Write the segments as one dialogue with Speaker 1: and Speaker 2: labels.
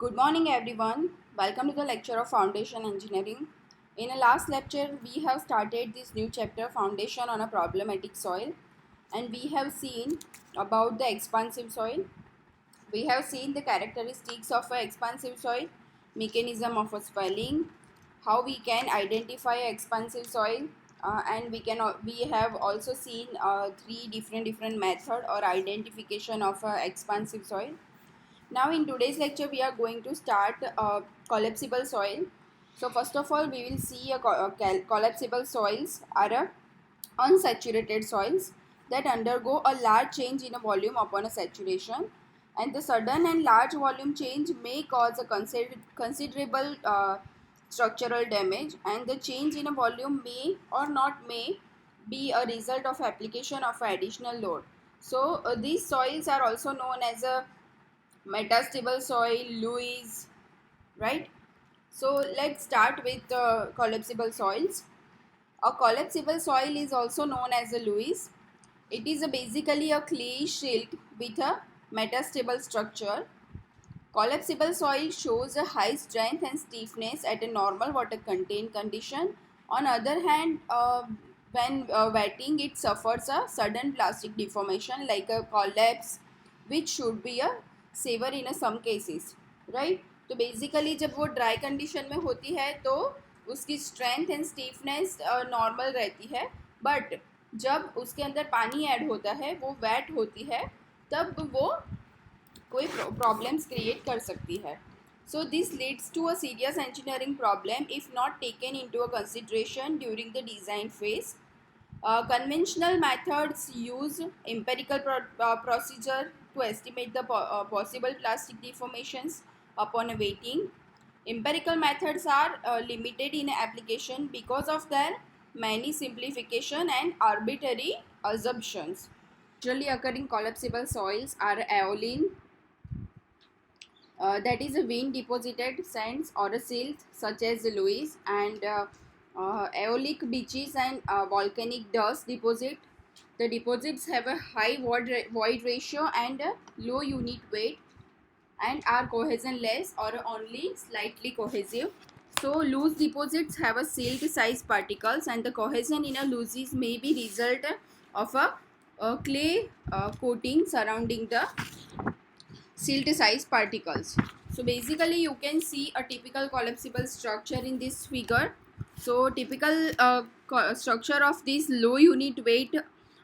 Speaker 1: Good morning everyone. Welcome to the lecture of Foundation Engineering. In the last lecture, we have started this new chapter Foundation on a Problematic Soil, and we have seen about the expansive soil. We have seen the characteristics of an expansive soil, mechanism of a swelling, how we can identify an expansive soil, and we have also seen three different method or identification of a expansive soil. Now in today's lecture we are going to start collapsible soil. So first of all we will see collapsible soils are unsaturated soils that undergo a large change in a volume upon a saturation, and the sudden and large volume change may cause a considerable structural damage, and the change in a volume may be a result of application of additional load. So these soils are also known as a metastable soil, Lewis, right? So let's start with collapsible soils. A collapsible soil is also known as a Lewis. It is basically a clay silt with a metastable structure. Collapsible soil shows a high strength and stiffness at a normal water contained condition. On other hand, when wetting, it suffers a sudden plastic deformation like a collapse, which should be a severe in some cases, right? तो basically जब वो dry condition में होती है तो उसकी strength and stiffness normal रहती है, बट जब उसके अंदर पानी ऐड होता है, वो वेट होती है, तब वो कोई प्रॉब्लम्स क्रिएट कर सकती है. So this leads to a serious engineering problem if not taken into a consideration during the design phase. Conventional methods use empirical procedure to estimate the possible plastic deformations upon wetting. Empirical methods are limited in application because of their many simplification and arbitrary assumptions. Naturally occurring collapsible soils are aeolian, that is a wind deposited sands or a silt such as Lewis, and aeolic beaches and volcanic dust deposit. The deposits have a high void ratio and a low unit weight and are cohesionless or only slightly cohesive. So loose deposits have a silt size particles, and the cohesion in a looses may be result of a clay coating surrounding the silt size particles. So basically you can see a typical collapsible structure in this figure. So typical structure of these low unit weight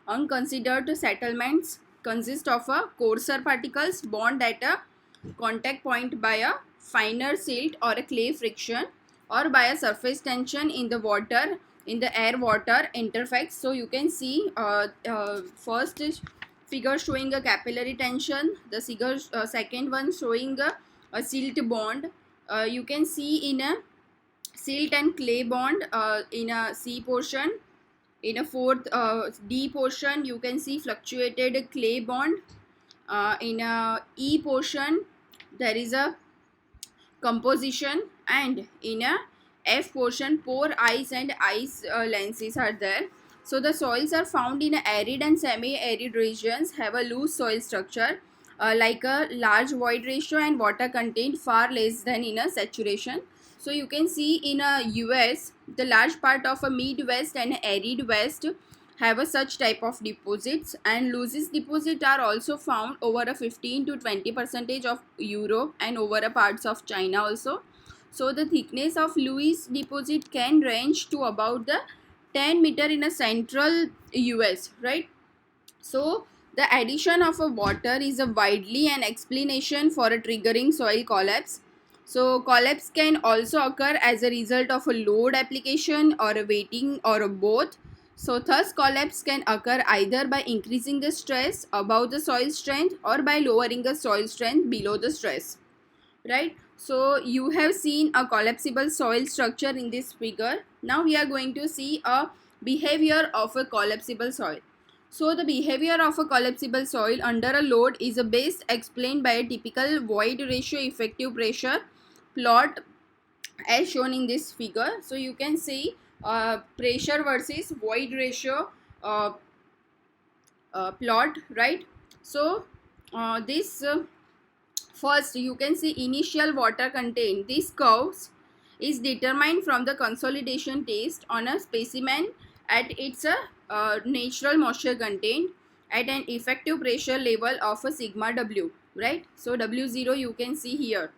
Speaker 1: unconsidered settlements consist of a coarser particles bond at a contact point by a finer silt or a clay friction, or by a surface tension in the water, in the air water interface. So you can see first figure showing a capillary tension, the figure second one showing a silt bond. You can see in a silt and clay bond in a C portion. In a fourth D portion you can see fluctuated clay bond. In a E portion there is a composition, and in a F portion pore ice and ice lenses are there. So the soils are found in arid and semi-arid regions, have a loose soil structure like a large void ratio and water contained far less than in a saturation. So you can see in a US the large part of a Midwest and arid West have a such type of deposits, and loose deposits are also found over a 15 to 20 percentage of Europe and over a parts of China also. So the thickness of Lewis deposit can range to about the 10 meter in a central US, right? So the addition of a water is a widely an explanation for a triggering soil collapse. So collapse can also occur as a result of a load application or a wetting or a both. So thus collapse can occur either by increasing the stress above the soil strength or by lowering the soil strength below the stress, right? So you have seen a collapsible soil structure in this figure. Now we are going to see a behavior of a collapsible soil. So the behavior of a collapsible soil under a load is best explained by a typical void ratio effective pressure plot as shown in this figure. So you can see pressure versus void ratio plot, right? So this First, you can see initial water content. This curves is determined from the consolidation test on a specimen at its natural moisture content at an effective pressure level of a sigma W, right? So W0 you can see here.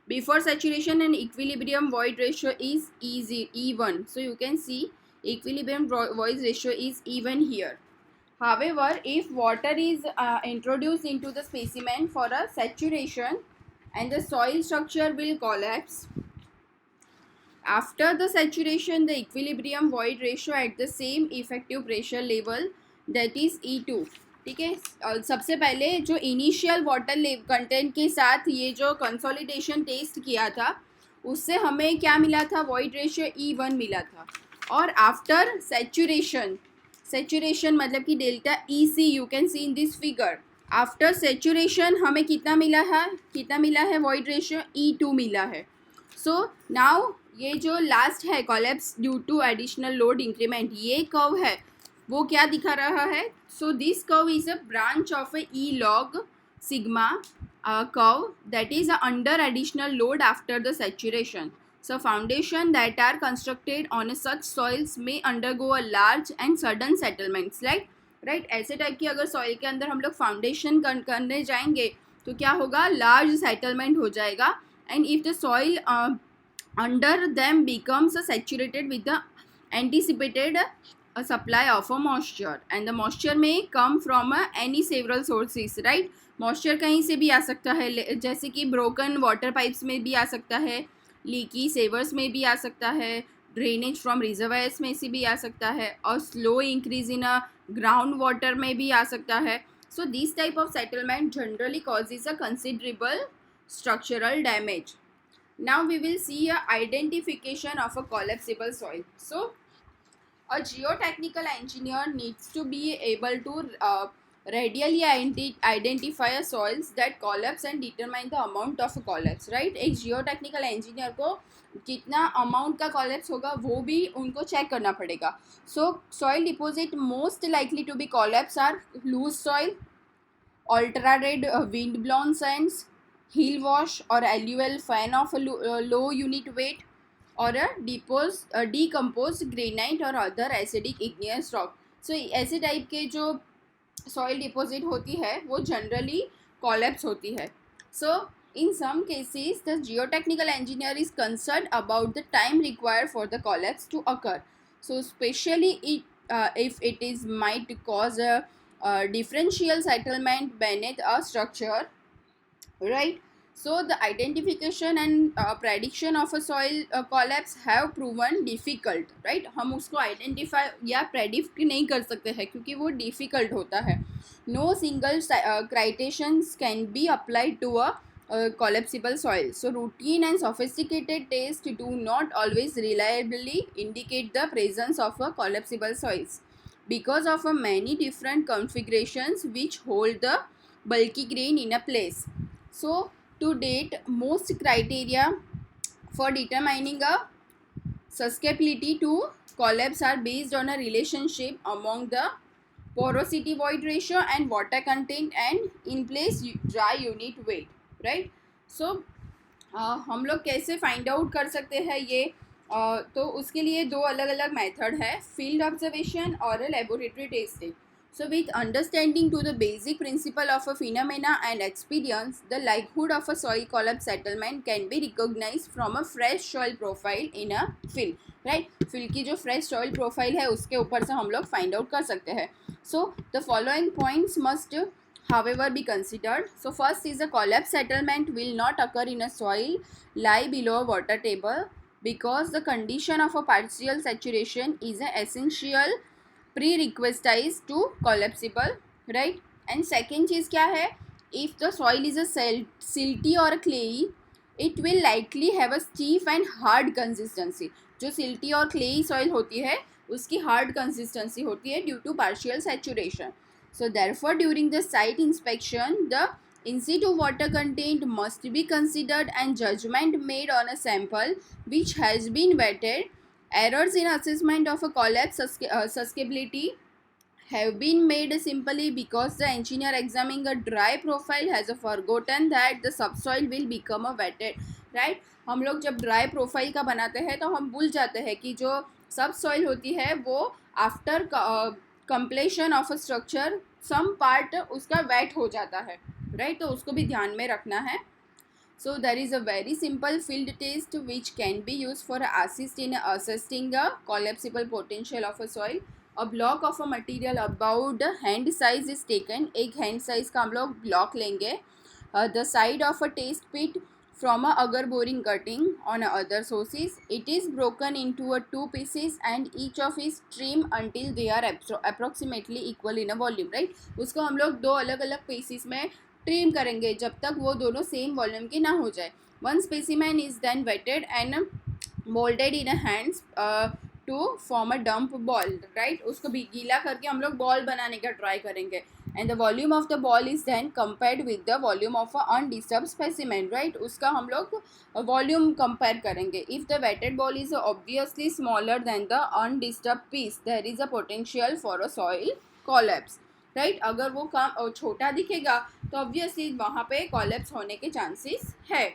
Speaker 1: Before saturation and equilibrium void ratio is even. So you can see equilibrium void ratio is even here. However, if water is introduced into the specimen for a saturation and the soil structure will collapse. After the saturation, the equilibrium void ratio at the same effective pressure level, that is E2. ठीक है, सबसे पहले जो initial water content के साथ ये जो consolidation test किया था उससे हमें क्या मिला था, वॉइड रेशियो E1 मिला था. और आफ्टर सेचुरेशन मतलब कि delta EC you can see in this figure. After saturation हमें कितना मिला है वॉइड रेशियो E2 मिला है. सो नाउ ये जो लास्ट है collapse due to additional load increment, ये कर्व है वो क्या दिखा रहा है. So this curve is a branch of a e log sigma curve that is under additional load after the saturation. So foundation that are constructed on such soils may undergo a large and sudden settlements, right? ऐसे type की अगर soil के अंदर हम लोग foundation करने जाएंगे तो क्या होगा, लार्ज सेटलमेंट हो जाएगा. And if the soil under them becomes saturated with the anticipated supply of a moisture, and the moisture may come from any several sources, right? moisture कहीं से भी आ सकता है, जैसे कि broken water pipes में भी आ सकता है, leaky sewers में भी आ सकता है, drainage from reservoirs में से भी आ सकता है, और slow increase in ground water में भी आ सकता है. So this type of settlement generally causes a considerable structural damage. Now we will see a identification of a collapsible soil. So a geotechnical engineer needs to be able to readily identify a soils that collapse and determine the amount of a collapse, right? एक geotechnical engineer को कितना amount का collapse होगा वो भी उनको check करना पड़ेगा. So soil deposit most likely to be collapse are loose soil, ultra red wind blown sands, heel wash or alluvial fan of a low unit weight, or a decomposed granite or other acidic igneous rock. So ऐसे type के जो soil deposit होती है वो generally collapse होती है. सो in some cases the geotechnical engineer is concerned about the time required for the collapse to occur. So especially if it is might cause a differential settlement beneath a structure, right? So the identification and prediction of a soil collapse have proven difficult, right? हम उसको identify या predict नहीं कर सकते हैं क्योंकि वो difficult होता है. No single criteria can be applied to a collapsible soil. So routine and sophisticated tests do not always reliably indicate the presence of a collapsible soils because of a many different configurations which hold the bulky grain in a place. So to date, most criteria for determining a susceptibility to collapse are based on a relationship among the porosity void ratio and water content and in place dry unit weight, right? So हम लोग कैसे find out कर सकते हैं ये, तो उसके लिए दो अलग अलग मेथड है, फील्ड ऑब्जर्वेशन और laboratory testing. So with understanding to the basic principle of a phenomena and experience, the likelihood of a soil collapse settlement can be recognized from a fresh soil profile in a fill, right? Fill की जो fresh soil profile है उसके ऊपर से हम लोग find out कर सकते हैं. So the following points must however be considered. So first is a collapse settlement will not occur in a soil lie below water table because the condition of a partial saturation is an essential prerequisite to collapsible, right? And second चीज़ क्या है, if the soil is a silty or clayey, it will likely have a stiff and hard consistency. जो silty और clayey soil होती है उसकी hard consistency होती है due to partial saturation. So therefore during the site inspection the in situ water content must be considered and judgment made on a sample which has been wetted. Errors in assessment of a collapse susceptibility have been made simply because the engineer examining a dry profile has forgotten that the subsoil will become a wetted, right? हम लोग जब dry profile का बनाते हैं तो हम भूल जाते हैं कि जो सब सॉइल होती है वो after completion of a structure some part उसका वेट हो जाता है, राइट? तो उसको भी ध्यान में रखना है. So there is a very simple field test which can be used for assist in assessing the collapsible potential of a soil. A block of a material about hand size is taken. एक hand size का हम लोग block लेंगे. The side of a test pit from a agar boring cutting on other sources. It is broken into a two pieces and each of is trimmed until they are approximately equal in a volume, right? उसको हम लोग दो अलग अलग pieces में trim करेंगे जब तक वो दोनों सेम वॉल्यूम के ना हो जाए. One specimen is then wetted and moulded in hands to form a damp ball, right? उसको भी गीला करके हम लोग बॉल बनाने का ट्राई करेंगे. And the volume of the ball is then compared with the volume of a undisturb specimen, right? उसका हम लोग वॉल्यूम कंपेयर करेंगे. If the wetted ball is obviously smaller than the undisturb piece there is a potential for a soil collapse, right? अगर वो काम छोटा दिखेगा तो ऑब्वियसली वहाँ पे कोलैप्स होने के चांसेस है.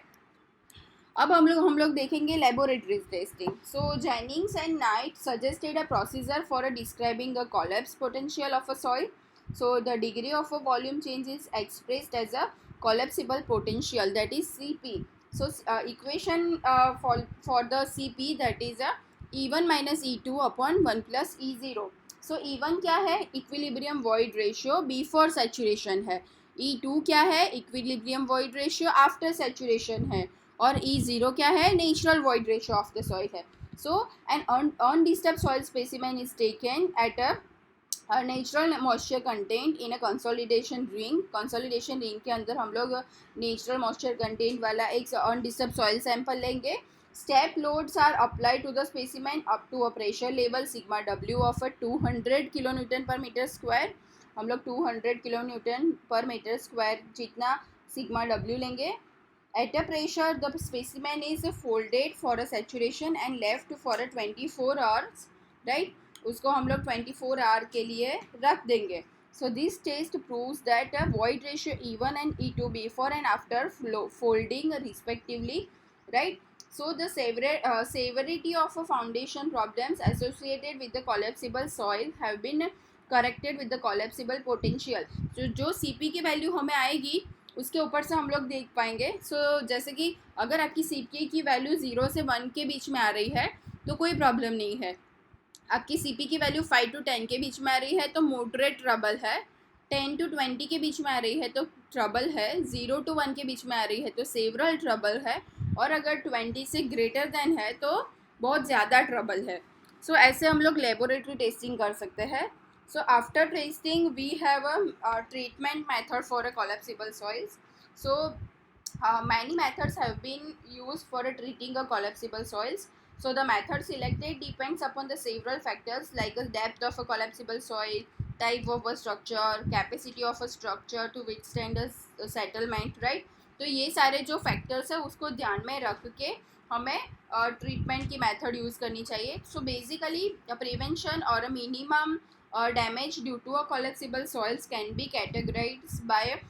Speaker 1: अब हम लोग देखेंगे laboratory testing. So Jennings and Knight suggested a procedure for describing a collapse potential of a soil. So the degree of a volume change is expressed as a collapsible potential, that is Cp. So equation for the Cp, that is E1 minus E2 upon 1 plus E0. So E1 क्या है? Equilibrium void ratio before saturation है. E2 क्या है? Equilibrium void ratio after saturation है. और E0 क्या है? Natural void ratio of the soil है. So an undisturbed soil specimen is taken at a natural moisture content in a consolidation ring. Consolidation ring के अंदर हम लोग नेचुरल मॉइस्चर कंटेंट वाला एक अनडिस्टर्ब सॉइल सैंपल लेंगे. Step loads are applied to the specimen up to a pressure level sigma W of a 200 kilonewton per meter square. हम लोग 200 kilonewton per meter square जितना sigma W लेंगे. At a pressure, the specimen is folded for a saturation and left for a 24 hours, right? उसको हम लोग 24 hour के लिए रख देंगे. So this test proves that a void ratio E1 and E2 before and after folding respectively, right? So the severity of foundation problems associated with the collapsible soil have been corrected with the collapsible potential. जो CP की value हमें आएगी उसके ऊपर से हम लोग देख पाएंगे. जैसे कि अगर आपकी CP की वैल्यू 0 से 1 के बीच में आ रही है तो कोई प्रॉब्लम नहीं है. आपकी CP की वैल्यू 5 to 10 के बीच में आ रही है तो मॉडरेट ट्रबल है. 10 to 20 के बीच में आ रही है तो ट्रबल है. 0 to 1 के बीच में आ रही है तो सेवरल ट्रबल है. और अगर 20 से ग्रेटर देन है तो बहुत ज़्यादा ट्रबल है. सो ऐसे हम लोग लेबोरेटरी टेस्टिंग कर सकते हैं. So after testing we have a treatment method for a collapsible soils. So many methods have been used for treating a collapsible soils. So the method selected depends upon the several factors like the depth of a collapsible soil, type of a structure, capacity of a structure to withstand a settlement, right? तो ये सारे जो factors है उसको ध्यान में रख के हमें ट्रीटमेंट की मेथड यूज़ करनी चाहिए. सो बेसिकली प्रिवेंशन और minimum damage due to a collapsible soils can be categorised by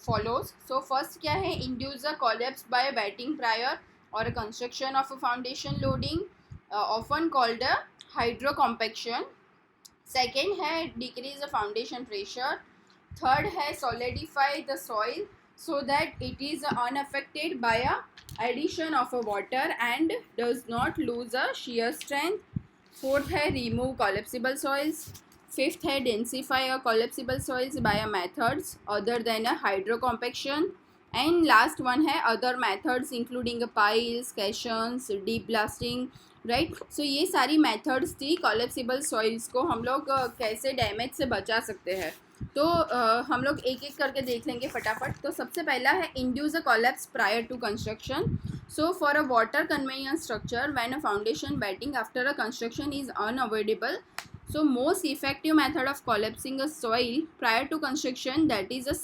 Speaker 1: follows. So first क्या है? Induce a collapse by wetting prior or a construction of a foundation loading, often called a hydrocompaction. Second है decrease the foundation pressure. Third है solidify the soil so that it is unaffected by a addition of a water and does not lose a shear strength. Fourth है remove collapsible soils. Fifth है densify a collapsible soils by a methods other than a hydrocompaction. And last one है other methods including piles, caissons, deep blasting, right. So ये सारी methods थी collapsible soils को हम लोग कैसे डैमेज से बचा सकते हैं. तो हम लोग एक एक करके देख लेंगे फटाफट. तो सबसे पहला है induce a collapse prior to construction. So for a water conveyance structure when a foundation wetting after a construction is unavoidable. So most effective method of collapsing a soil prior to construction, that is a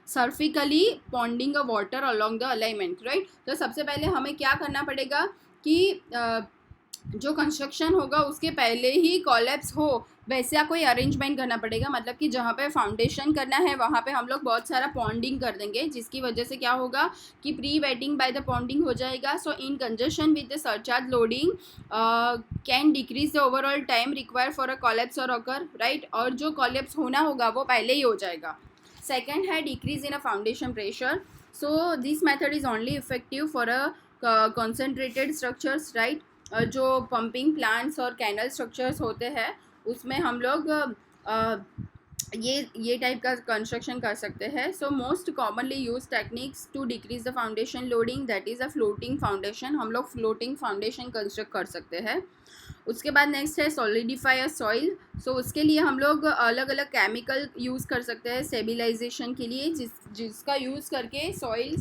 Speaker 1: surgically ponding a water along the alignment, right? तो सबसे पहले हमें क्या करना पड़ेगा कि जो construction होगा उसके पहले ही कोलैप्स हो वैसा कोई अरेंजमेंट करना पड़ेगा। मतलब कि जहाँ पे फाउंडेशन करना है वहाँ पे हम लोग बहुत सारा पॉन्डिंग कर देंगे, जिसकी वजह से क्या होगा कि pre wetting by the ponding हो जाएगा। So in conjunction with the surcharge loading can decrease the overall time require for a collapse और अकर, राइट। और जो कोलैप्स होना होगा वो पहले ही हो जाएगा। सेकेंड है decrease in a foundation pressure. So this method is only effective for a concentrated structures, right. जो पंपिंग प्लांट्स और कैनल स्ट्रक्चर्स होते हैं उसमें हम लोग ये टाइप का कंस्ट्रक्शन कर सकते हैं। So most commonly use techniques to decrease the foundation loading, that is a floating foundation. हम लोग फ्लोटिंग फाउंडेशन कंस्ट्रक्ट कर सकते हैं। उसके बाद नेक्स्ट है सॉलिडिफाई अ सॉइल। सो उसके लिए हम लोग अलग अलग केमिकल यूज़ कर सकते हैं स्टेबिलाइजेशन के लिए, जिसका यूज़ करके सॉइल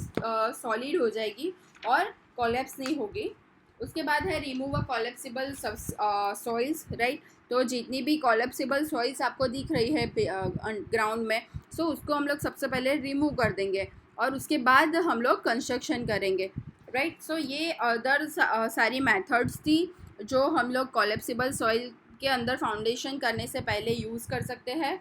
Speaker 1: सॉलिड हो जाएगी और कोलैप्स नहीं होगी। उसके बाद है remove a collapsible soils, right. तो जितनी भी कोलैप्सिबल सॉइल्स आपको दिख रही है ग्राउंड में, सो उसको हम लोग सबसे पहले रिमूव कर देंगे और उसके बाद हम लोग कंस्ट्रक्शन करेंगे, राइट। सो ये अदर सारी मेथड्स थी जो हम लोग कोलैप्सिबल सॉइल के अंदर फाउंडेशन करने से पहले यूज़ कर सकते हैं।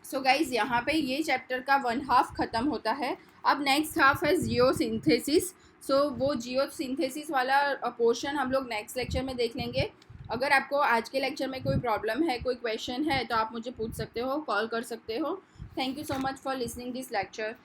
Speaker 1: सो गाइज यहाँ पे ये चैप्टर का 1/2 ख़त्म होता है। अब नेक्स्ट हाफ है जियोसिंथेसिस। सो वो जियोसिंथेसिस वाला पोर्शन हम लोग नेक्स्ट लेक्चर में देख लेंगे। अगर आपको आज के लेक्चर में कोई प्रॉब्लम है, कोई क्वेश्चन है, तो आप मुझे पूछ सकते हो, कॉल कर सकते हो। Thank you so much for listening this lecture.